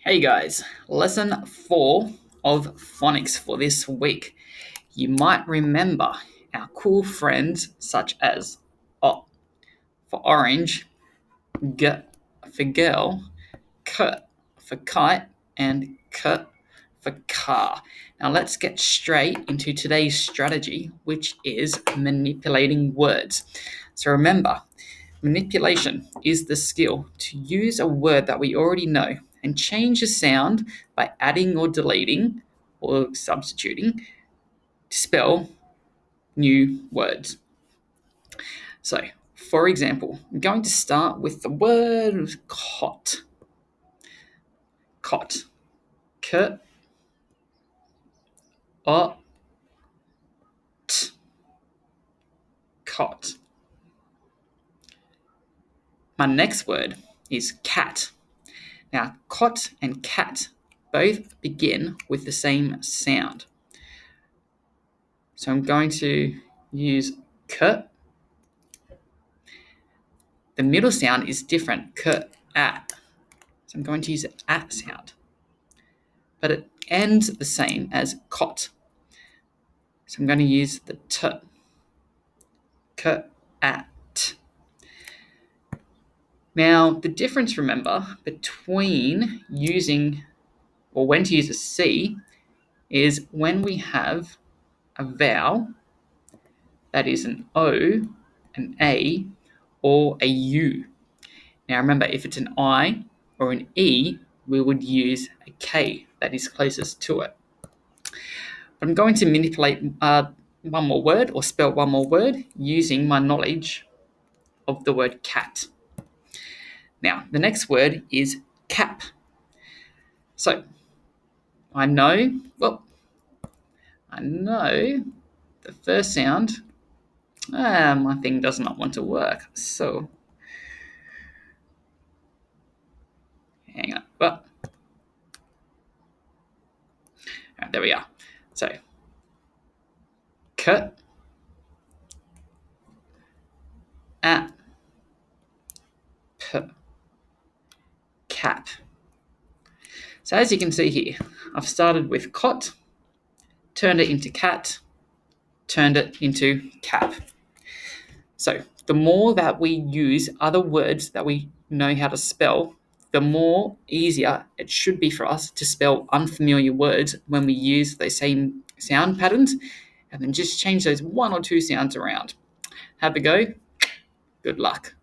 Hey guys, lesson 4 of phonics for this week. You might remember our cool friends such as O for orange, G for girl, K for kite, and K for car. Now let's get straight into today's strategy, which is manipulating words. So remember, manipulation is the skill to use a word that we already know and change the sound by adding or deleting or substituting to spell new words. So, for example, I'm going to start with the word cot. Cot. K O T. Cot. My next word is cat. Now, cot and cat both begin with the same sound. So I'm going to use k. The middle sound is different, k, at. So I'm going to use the at sound. But it ends the same as cot. So I'm going to use the t. K, at. Now, the difference, remember, between using, or when to use a C, is when we have a vowel that is an O, an A, or a U. Now remember, if it's an I or an E, we would use a K that is closest to it. But I'm going to manipulate one more word or spell one more word using my knowledge of the word cat. Now, the next word is cap. So, I know the first sound, my thing does not want to work. So, hang on. Well, right, there we are. So, k, at, p, cap. So as you can see here, I've started with cot, turned it into cat, turned it into cap. So the more that we use other words that we know how to spell, the more easier it should be for us to spell unfamiliar words when we use those same sound patterns, and then just change those one or two sounds around. Have a go. Good luck.